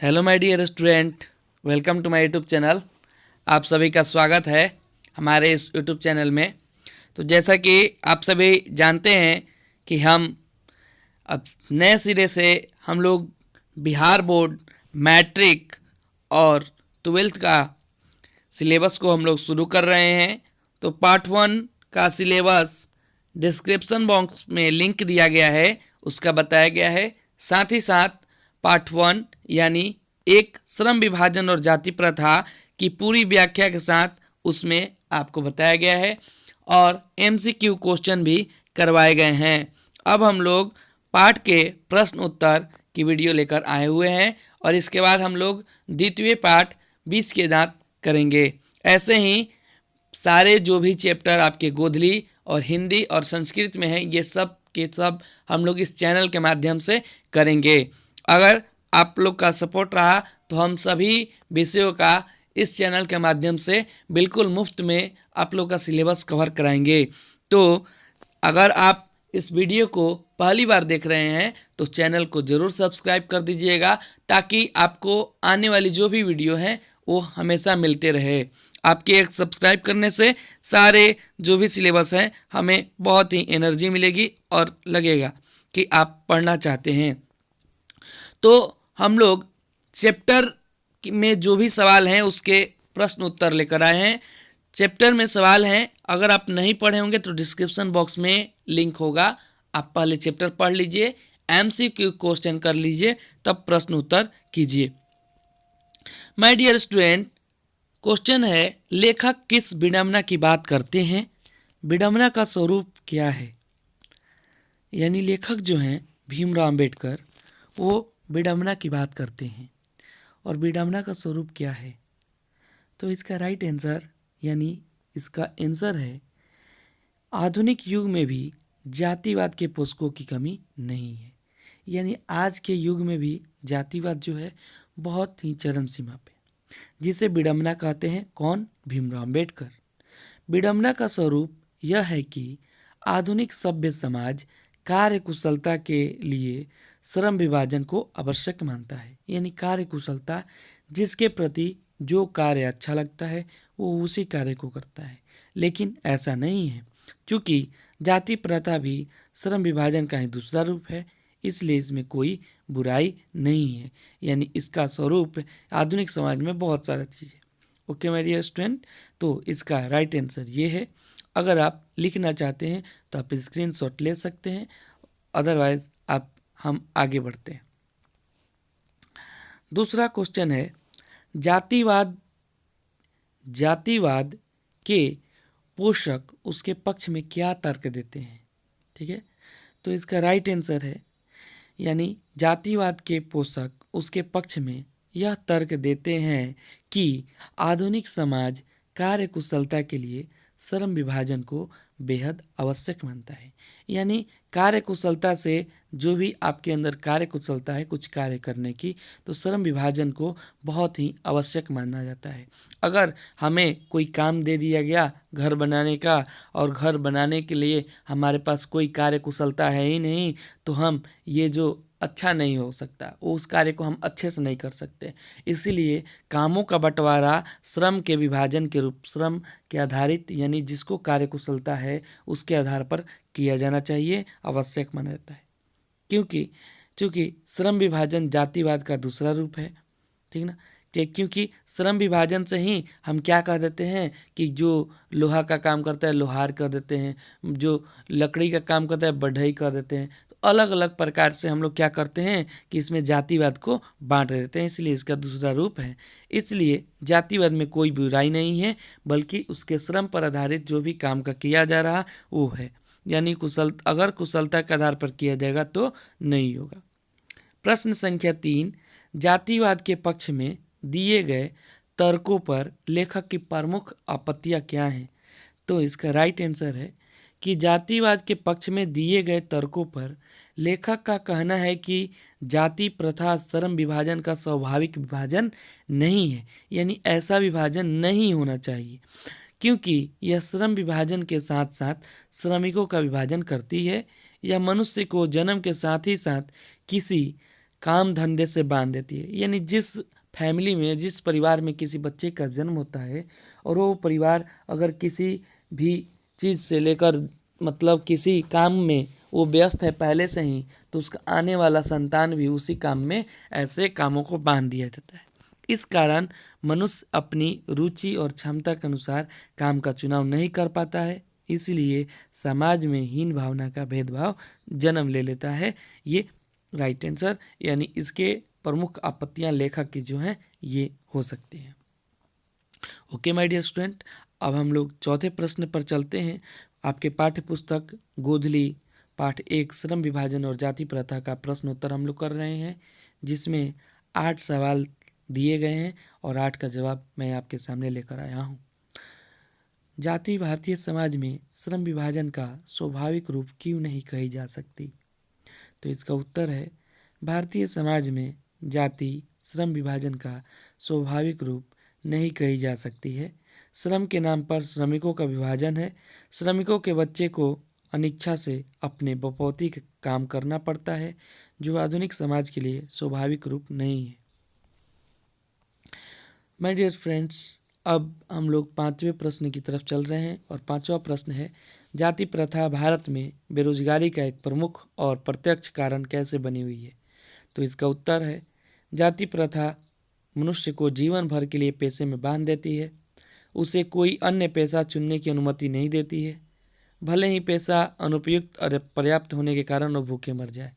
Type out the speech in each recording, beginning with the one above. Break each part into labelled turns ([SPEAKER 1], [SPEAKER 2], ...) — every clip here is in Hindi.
[SPEAKER 1] Hello my dear student, welcome to my YouTube channel. आप सभी का स्वागत है हमारे इस यूट्यूब चैनल में। तो जैसा कि आप सभी जानते हैं कि हम अब नए सिरे से हम लोग बिहार बोर्ड मैट्रिक और ट्वेल्थ का सिलेबस को हम लोग शुरू कर रहे हैं। तो पार्ट 1 का सिलेबस डिस्क्रिप्शन बॉक्स में लिंक दिया गया है, उसका बताया गया है। साथ ही साथ पार्ट 1 यानी एक श्रम विभाजन और जाति प्रथा की पूरी व्याख्या के साथ उसमें आपको बताया गया है और MCQ क्वेश्चन भी करवाए गए हैं। अब हम लोग पाठ के प्रश्न उत्तर की वीडियो लेकर आए हुए हैं और इसके बाद हम लोग द्वितीय पाठ 20 के दांत करेंगे। ऐसे ही सारे जो भी चैप्टर आपके गोधली और हिंदी और संस्कृत में हैं, ये सब के सब हम लोग इस चैनल के माध्यम से करेंगे। अगर आप लोग का सपोर्ट रहा तो हम सभी विषयों का इस चैनल के माध्यम से बिल्कुल मुफ्त में आप लोग का सिलेबस कवर कराएंगे। तो अगर आप इस वीडियो को पहली बार देख रहे हैं तो चैनल को ज़रूर सब्सक्राइब कर दीजिएगा ताकि आपको आने वाली जो भी वीडियो हैं वो हमेशा मिलते रहे। आपके एक सब्सक्राइब करने से सारे जो भी सिलेबस हैं हमें बहुत ही एनर्जी मिलेगी और लगेगा कि आप पढ़ना चाहते हैं। तो हम लोग चैप्टर में जो भी सवाल हैं उसके प्रश्न उत्तर लेकर आए हैं। चैप्टर में सवाल हैं, अगर आप नहीं पढ़े होंगे तो डिस्क्रिप्शन बॉक्स में लिंक होगा, आप पहले चैप्टर पढ़ लीजिए, MCQ क्वेश्चन कर लीजिए, तब प्रश्न उत्तर कीजिए। माय डियर स्टूडेंट, क्वेश्चन है, लेखक किस विडंबना की बात करते हैं? विडंबना का स्वरूप क्या है? यानी लेखक जो हैं भीमराव अंबेडकर, वो विडंबना की बात करते हैं और विडंबना का स्वरूप क्या है? तो इसका राइट आंसर यानी इसका आंसर है, आधुनिक युग में भी जातिवाद के पोषकों की कमी नहीं है। यानी आज के युग में भी जातिवाद जो है बहुत ही चरम सीमा पे, जिसे विडंबना कहते हैं। कौन? भीमराव अंबेडकर। विडंबना का स्वरूप यह है कि आधुनिक सभ्य समाज कार्य कुशलता के लिए श्रम विभाजन को आवश्यक मानता है। यानी कार्य कुशलता, जिसके प्रति जो कार्य अच्छा लगता है वो उसी कार्य को करता है। लेकिन ऐसा नहीं है, क्योंकि जाति प्रथा भी श्रम विभाजन का ही दूसरा रूप है, इसलिए इसमें कोई बुराई नहीं है। यानी इसका स्वरूप आधुनिक समाज में बहुत सारी चीज़ें। ओके माय डियर स्टूडेंट, तो इसका राइट आंसर ये है। अगर आप लिखना चाहते हैं तो आप स्क्रीनशॉट ले सकते हैं, अदरवाइज हम आगे बढ़ते हैं। दूसरा क्वेश्चन है, जातिवाद जातिवाद के पोषक उसके पक्ष में क्या तर्क देते हैं? ठीक है, तो इसका राइट आंसर है, यानी जातिवाद के पोषक उसके पक्ष में यह तर्क देते हैं कि आधुनिक समाज कार्य कुशलता के लिए श्रम विभाजन को बेहद आवश्यक मानता है। यानी कार्य कुशलता से जो भी आपके अंदर कार्य कुशलता है कुछ कार्य करने की, तो श्रम विभाजन को बहुत ही आवश्यक माना जाता है। अगर हमें कोई काम दे दिया गया घर बनाने का और घर बनाने के लिए हमारे पास कोई कार्य कुशलता है ही नहीं, तो हम ये जो अच्छा नहीं हो सकता, वो उस कार्य को हम अच्छे से नहीं कर सकते। इसीलिए कामों का बंटवारा श्रम के विभाजन के रूप, श्रम के आधारित, यानी जिसको कार्य कुशलता है उसके आधार पर किया जाना चाहिए, आवश्यक माना जाता है। क्योंकि श्रम विभाजन जातिवाद का दूसरा रूप है। ठीक ना, क्योंकि श्रम विभाजन से ही हम क्या कह देते हैं कि जो लोहा का काम करता है लोहार कर देते हैं, जो लकड़ी का काम करता है बढ़ई कर देते हैं। तो अलग अलग प्रकार से हम लोग क्या करते हैं कि इसमें जातिवाद को बांट देते हैं, इसलिए इसका दूसरा रूप है। इसलिए जातिवाद में कोई बुराई नहीं है, बल्कि उसके श्रम पर आधारित जो भी काम का किया जा रहा वो है। यानी अगर कुशलता के आधार पर किया जाएगा तो नहीं होगा। प्रश्न संख्या 3, जातिवाद के पक्ष में दिए गए तर्कों पर लेखक की प्रमुख आपत्तियां क्या हैं? तो इसका राइट आंसर है कि जातिवाद के पक्ष में दिए गए तर्कों पर लेखक का कहना है कि जाति प्रथा श्रम विभाजन का स्वाभाविक विभाजन नहीं है। यानी ऐसा विभाजन नहीं होना चाहिए, क्योंकि यह श्रम विभाजन के साथ साथ श्रमिकों का विभाजन करती है। यह मनुष्य को जन्म के साथ ही साथ किसी काम धंधे से बांध देती है। यानी जिस फैमिली में, जिस परिवार में किसी बच्चे का जन्म होता है और वो परिवार अगर किसी भी चीज़ से लेकर मतलब किसी काम में वो व्यस्त है पहले से ही, तो उसका आने वाला संतान भी उसी काम में ऐसे कामों को बांध दिया जाता है। इस कारण मनुष्य अपनी रुचि और क्षमता के अनुसार काम का चुनाव नहीं कर पाता है, इसलिए समाज में हीन भावना का भेदभाव जन्म ले लेता है। ये राइट आंसर, यानी इसके प्रमुख आपत्तियां लेखक की जो हैं ये हो सकती हैं। ओके माय डियर स्टूडेंट, अब हम लोग चौथे प्रश्न पर चलते हैं। आपके पाठ्य पुस्तक गोधली पाठ 1 श्रम विभाजन और जाति प्रथा का प्रश्न उत्तर हम लोग कर रहे हैं, जिसमें 8 सवाल दिए गए हैं और 8 का जवाब मैं आपके सामने लेकर आया हूँ। जाति भारतीय समाज में श्रम विभाजन का स्वाभाविक रूप क्यों नहीं कही जा सकती? तो इसका उत्तर है, भारतीय समाज में जाति श्रम विभाजन का स्वाभाविक रूप नहीं कही जा सकती है। श्रम के नाम पर श्रमिकों का विभाजन है। श्रमिकों के बच्चे को अनिच्छा से अपने बपौती का काम करना पड़ता है, जो आधुनिक समाज के लिए स्वाभाविक रूप नहीं है। माय डियर फ्रेंड्स, अब हम लोग 5वें प्रश्न की तरफ चल रहे हैं और 5वां प्रश्न है, जाति प्रथा भारत में बेरोजगारी का एक प्रमुख और प्रत्यक्ष कारण कैसे बनी हुई है? तो इसका उत्तर है, जाति प्रथा मनुष्य को जीवन भर के लिए पेशे में बांध देती है। उसे कोई अन्य पेशा चुनने की अनुमति नहीं देती है, भले ही पेशा अनुपयुक्त और पर्याप्त होने के कारण वो भूखे मर जाए।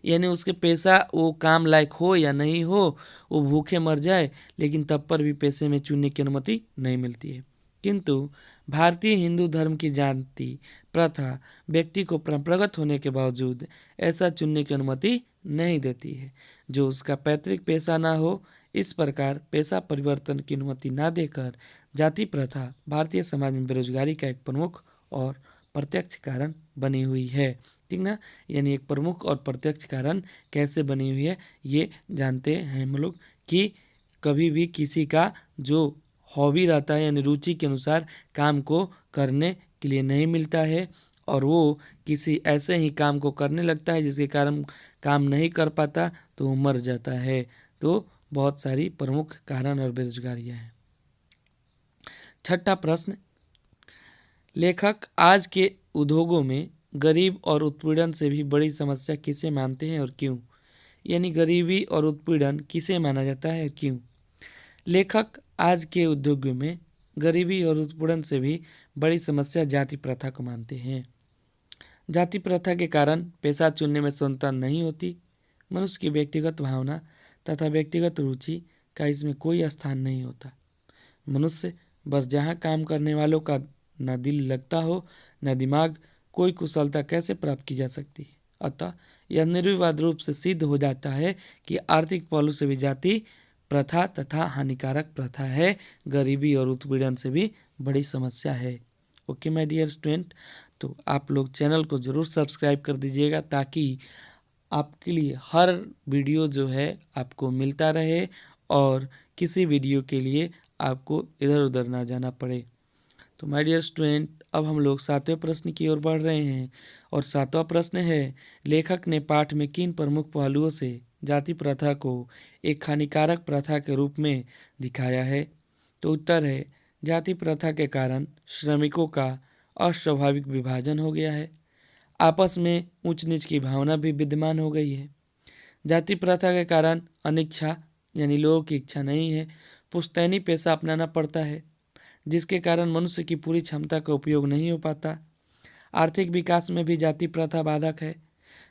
[SPEAKER 1] यानी उसके पेशा वो काम लायक हो या नहीं हो, वो भूखे मर जाए, लेकिन तब पर भी पेशे में चुनने की अनुमति नहीं मिलती है। किंतु भारतीय हिंदू धर्म की जाति प्रथा व्यक्ति को परंपरागत होने के बावजूद ऐसा चुनने की अनुमति नहीं देती है जो उसका पैतृक पेशा ना हो। इस प्रकार पेशा परिवर्तन की अनुमति ना देकर जाति प्रथा भारतीय समाज में बेरोजगारी का एक प्रमुख और प्रत्यक्ष कारण बनी हुई है। ठीक ना, यानी एक प्रमुख और प्रत्यक्ष कारण कैसे बनी हुई है ये जानते हैं हम लोग कि कभी भी किसी का जो हॉबी रहता है यानी रुचि के अनुसार काम को करने के लिए नहीं मिलता है और वो किसी ऐसे ही काम को करने लगता है जिसके कारण काम नहीं कर पाता तो वो मर जाता है। तो बहुत सारी प्रमुख कारण और बेरोजगारियां हैं। छठा प्रश्न, लेखक आज के उद्योगों में गरीब और उत्पीड़न से भी बड़ी समस्या किसे मानते हैं और क्यों? यानी गरीबी और उत्पीड़न किसे माना जाता है और क्यों? लेखक आज के उद्योगों में गरीबी और उत्पीड़न से भी बड़ी समस्या जाति प्रथा को मानते हैं। जाति प्रथा के कारण पेशा चुनने में स्वतंत्रता नहीं होती। मनुष्य की व्यक्तिगत भावना तथा व्यक्तिगत रुचि का इसमें कोई स्थान नहीं होता। मनुष्य बस जहाँ काम करने वालों का न दिल लगता हो न दिमाग, कोई कुशलता कैसे प्राप्त की जा सकती है? अतः यह निर्विवाद रूप से सिद्ध हो जाता है कि आर्थिक पहलू से भी जाति प्रथा तथा हानिकारक प्रथा है, गरीबी और उत्पीड़न से भी बड़ी समस्या है। ओके माय डियर स्टूडेंट, तो आप लोग चैनल को ज़रूर सब्सक्राइब कर दीजिएगा ताकि आपके लिए हर वीडियो जो है आपको मिलता रहे और किसी वीडियो के लिए आपको इधर उधर ना जाना पड़े। तो माय डियर स्टूडेंट, अब हम लोग 7वें प्रश्न की ओर बढ़ रहे हैं और 7वां प्रश्न है, लेखक ने पाठ में किन प्रमुख पहलुओं से जाति प्रथा को एक हानिकारक प्रथा के रूप में दिखाया है? तो उत्तर है, जाति प्रथा के कारण श्रमिकों का अस्वाभाविक विभाजन हो गया है। आपस में ऊंच नीच की भावना भी विद्यमान हो गई है। जाति प्रथा के कारण अनिच्छा यानी लोगों की इच्छा नहीं है, पुश्तैनी पेशा अपनाना पड़ता है, जिसके कारण मनुष्य की पूरी क्षमता का उपयोग नहीं हो पाता। आर्थिक विकास में भी जाति प्रथा बाधक है।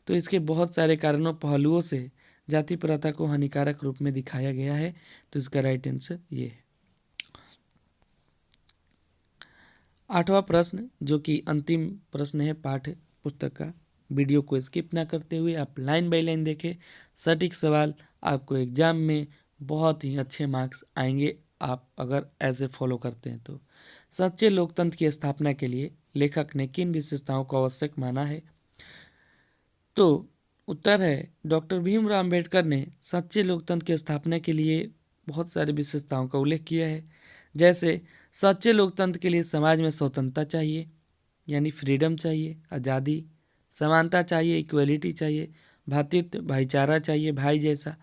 [SPEAKER 1] तो इसके बहुत सारे कारणों पहलुओं से जाति प्रथा को हानिकारक रूप में दिखाया गया है। तो इसका राइट आंसर ये है। 8वां प्रश्न, जो कि अंतिम प्रश्न है पाठ्य पुस्तक का, वीडियो को स्किप ना करते हुए आप लाइन बाय लाइन देखें। सटीक सवाल आपको एग्जाम में बहुत ही अच्छे मार्क्स आएंगे आप अगर ऐसे फॉलो करते हैं तो। सच्चे लोकतंत्र की स्थापना के लिए लेखक ने किन विशेषताओं को आवश्यक माना है? तो उत्तर है, डॉक्टर भीमराव अंबेडकर ने सच्चे लोकतंत्र की स्थापना के लिए बहुत सारी विशेषताओं का उल्लेख किया है। जैसे सच्चे लोकतंत्र के लिए समाज में स्वतंत्रता चाहिए यानी फ्रीडम चाहिए, आज़ादी, समानता चाहिए, इक्वलिटी चाहिए, भातृत्व भाईचारा चाहिए, भाई जैसा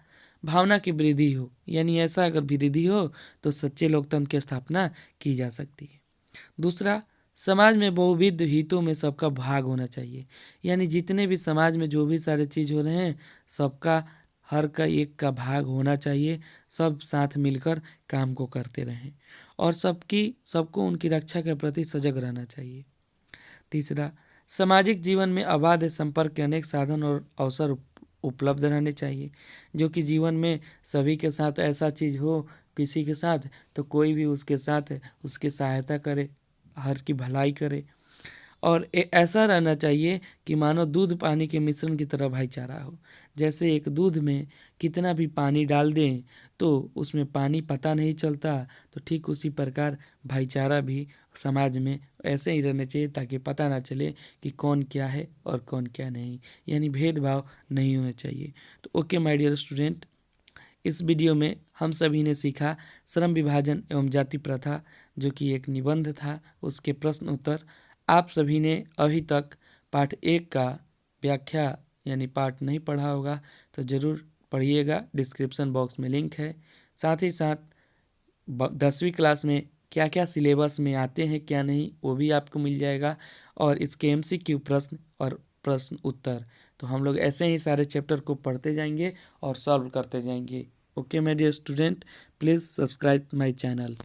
[SPEAKER 1] भावना की वृद्धि हो, यानी ऐसा अगर वृद्धि हो तो सच्चे लोकतंत्र की स्थापना की जा सकती है। दूसरा, समाज में बहुविध हितों में सबका भाग होना चाहिए, यानी जितने भी समाज में जो भी सारे चीज़ हो रहे हैं सबका हर का एक का भाग होना चाहिए, सब साथ मिलकर काम को करते रहें और सबको उनकी रक्षा के प्रति सजग रहना चाहिए। तीसरा, सामाजिक जीवन में अबाध संपर्क के अनेक साधन और अवसर उपलब्ध रहने चाहिए, जो कि जीवन में सभी के साथ ऐसा चीज़ हो किसी के साथ तो कोई भी उसके साथ उसकी सहायता करे, हर की भलाई करे। और ऐसा रहना चाहिए कि मानो दूध पानी के मिश्रण की तरह भाईचारा हो। जैसे एक दूध में कितना भी पानी डाल दें तो उसमें पानी पता नहीं चलता, तो ठीक उसी प्रकार भाईचारा भी समाज में ऐसे ही रहना चाहिए ताकि पता ना चले कि कौन क्या है और कौन क्या नहीं, यानी भेदभाव नहीं होना चाहिए। तो ओके माय डियर स्टूडेंट, इस वीडियो में हम सभी ने सीखा श्रम विभाजन एवं जाति प्रथा, जो कि एक निबंध था, उसके प्रश्न उत्तर। आप सभी ने अभी तक पाठ 1 का व्याख्या यानी पाठ नहीं पढ़ा होगा तो ज़रूर पढ़िएगा, डिस्क्रिप्शन बॉक्स में लिंक है। साथ ही साथ 10वीं क्लास में क्या क्या सिलेबस में आते हैं क्या नहीं वो भी आपको मिल जाएगा, और इसके MCQ प्रश्न और प्रश्न उत्तर। तो हम लोग ऐसे ही सारे चैप्टर को पढ़ते जाएंगे और सॉल्व करते जाएंगे। Okay my dear student, please subscribe my channel.